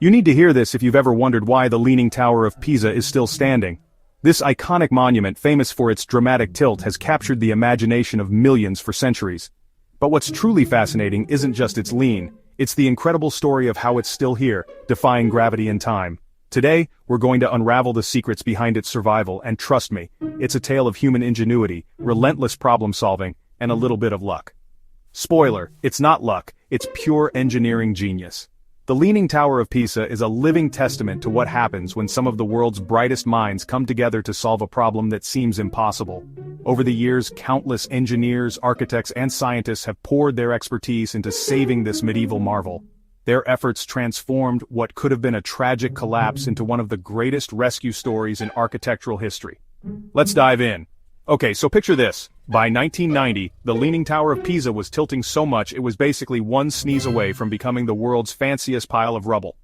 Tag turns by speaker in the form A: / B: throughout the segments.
A: You need to hear this if you've ever wondered why the Leaning Tower of Pisa is still standing. This iconic monument, famous for its dramatic tilt, has captured the imagination of millions for centuries. But what's truly fascinating isn't just its lean, it's the incredible story of how it's still here, defying gravity and time. Today, we're going to unravel the secrets behind its survival, and trust me, it's a tale of human ingenuity, relentless problem-solving, and a little bit of luck. Spoiler, it's not luck, it's pure engineering genius. The Leaning Tower of Pisa is a living testament to what happens when some of the world's brightest minds come together to solve a problem that seems impossible. Over the years, countless engineers, architects, and scientists have poured their expertise into saving this medieval marvel. Their efforts transformed what could have been a tragic collapse into one of the greatest rescue stories in architectural history. Let's dive in. Okay, so picture this. By 1990, the Leaning Tower of Pisa was tilting so much it was basically one sneeze away from becoming the world's fanciest pile of rubble.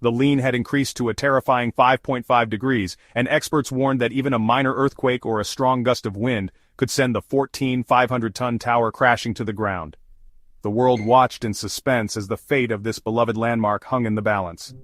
A: The lean had increased to a terrifying 5.5 degrees, and experts warned that even a minor earthquake or a strong gust of wind could send the 500-ton tower crashing to the ground. The world watched in suspense as the fate of this beloved landmark hung in the balance.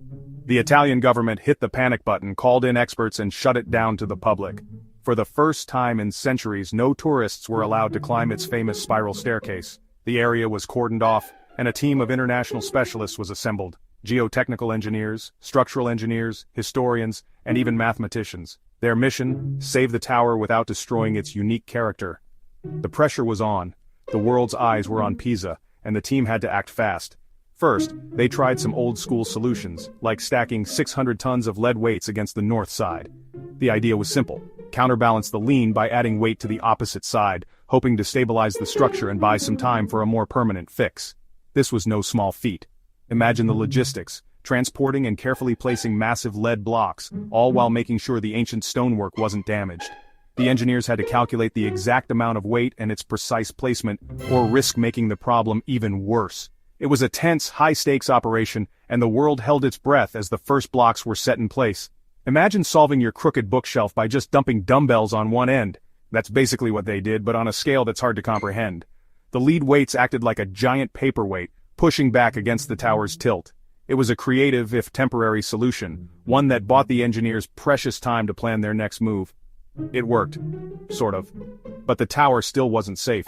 A: The Italian government hit the panic button, called in experts, and shut it down to the public. For the first time in centuries, no tourists were allowed to climb its famous spiral staircase. The area was cordoned off, and a team of international specialists was assembled. Geotechnical engineers, structural engineers, historians, and even mathematicians. Their mission: save the tower without destroying its unique character. The pressure was on. The world's eyes were on Pisa, and the team had to act fast. First, they tried some old-school solutions, like stacking 600 tons of lead weights against the north side. The idea was simple: counterbalance the lean by adding weight to the opposite side, hoping to stabilize the structure and buy some time for a more permanent fix. This was no small feat. Imagine the logistics: transporting and carefully placing massive lead blocks, all while making sure the ancient stonework wasn't damaged. The engineers had to calculate the exact amount of weight and its precise placement, or risk making the problem even worse. It was a tense, high-stakes operation, and the world held its breath as the first blocks were set in place. Imagine solving your crooked bookshelf by just dumping dumbbells on one end. That's basically what they did, but on a scale that's hard to comprehend. The lead weights acted like a giant paperweight, pushing back against the tower's tilt. It was a creative, if temporary, solution, one that bought the engineers precious time to plan their next move. It worked. Sort of. But the tower still wasn't safe.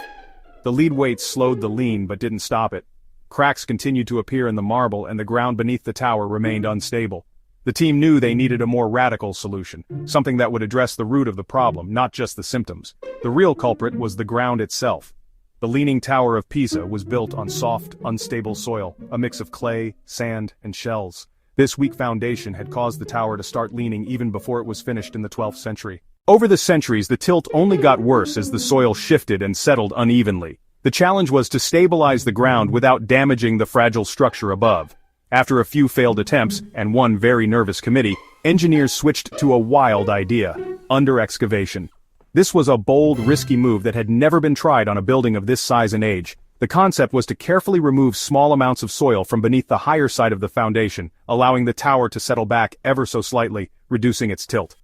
A: The lead weights slowed the lean but didn't stop it. Cracks continued to appear in the marble, and the ground beneath the tower remained unstable. The team knew they needed a more radical solution, something that would address the root of the problem, not just the symptoms. The real culprit was the ground itself. The Leaning Tower of Pisa was built on soft, unstable soil, a mix of clay, sand, and shells. This weak foundation had caused the tower to start leaning even before it was finished in the 12th century. Over the centuries, the tilt only got worse as the soil shifted and settled unevenly. The challenge was to stabilize the ground without damaging the fragile structure above. After a few failed attempts, and one very nervous committee, engineers switched to a wild idea: under-excavation. This was a bold, risky move that had never been tried on a building of this size and age. The concept was to carefully remove small amounts of soil from beneath the higher side of the foundation, allowing the tower to settle back ever so slightly, reducing its tilt.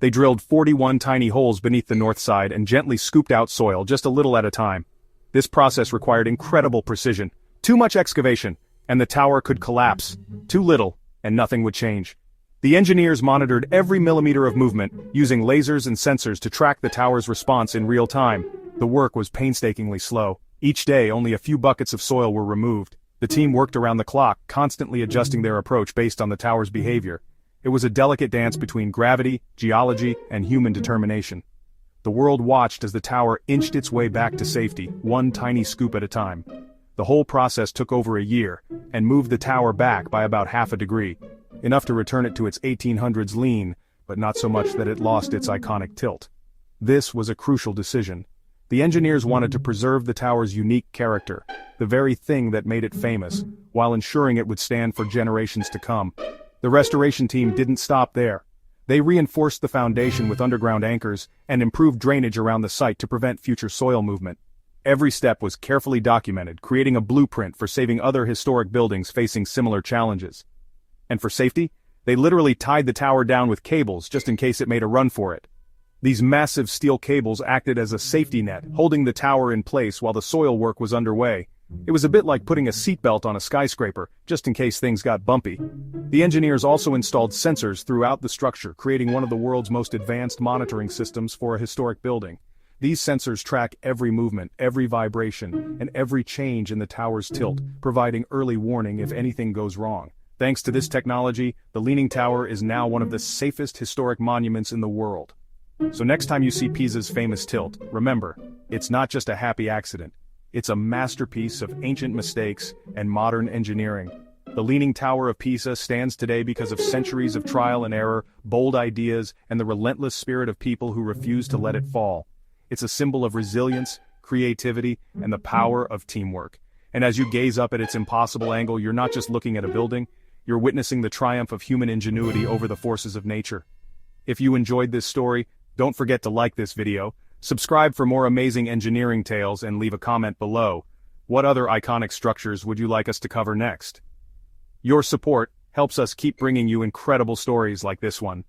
A: They drilled 41 tiny holes beneath the north side and gently scooped out soil just a little at a time. This process required incredible precision. Too much excavation, and the tower could collapse. Too little, and nothing would change. The engineers monitored every millimeter of movement, using lasers and sensors to track the tower's response in real time. The work was painstakingly slow. Each day, only a few buckets of soil were removed. The team worked around the clock, constantly adjusting their approach based on the tower's behavior. It was a delicate dance between gravity, geology, and human determination. The world watched as the tower inched its way back to safety, one tiny scoop at a time. The whole process took over a year, and moved the tower back by about half a degree. Enough to return it to its 1800s lean, but not so much that it lost its iconic tilt. This was a crucial decision. The engineers wanted to preserve the tower's unique character, the very thing that made it famous, while ensuring it would stand for generations to come. The restoration team didn't stop there. They reinforced the foundation with underground anchors and improved drainage around the site to prevent future soil movement. Every step was carefully documented, creating a blueprint for saving other historic buildings facing similar challenges. And for safety, they literally tied the tower down with cables just in case it made a run for it. These massive steel cables acted as a safety net, holding the tower in place while the soil work was underway. It was a bit like putting a seatbelt on a skyscraper, just in case things got bumpy. The engineers also installed sensors throughout the structure, creating one of the world's most advanced monitoring systems for a historic building. These sensors track every movement, every vibration, and every change in the tower's tilt, providing early warning if anything goes wrong. Thanks to this technology, the Leaning Tower is now one of the safest historic monuments in the world. So next time you see Pisa's famous tilt, remember, it's not just a happy accident. It's a masterpiece of ancient mistakes and modern engineering. The Leaning Tower of Pisa stands today because of centuries of trial and error, bold ideas, and the relentless spirit of people who refuse to let it fall. It's a symbol of resilience, creativity, and the power of teamwork. And as you gaze up at its impossible angle, you're not just looking at a building, you're witnessing the triumph of human ingenuity over the forces of nature. If you enjoyed this story, don't forget to like this video, subscribe for more amazing engineering tales, and leave a comment below. What other iconic structures would you like us to cover next? Your support helps us keep bringing you incredible stories like this one.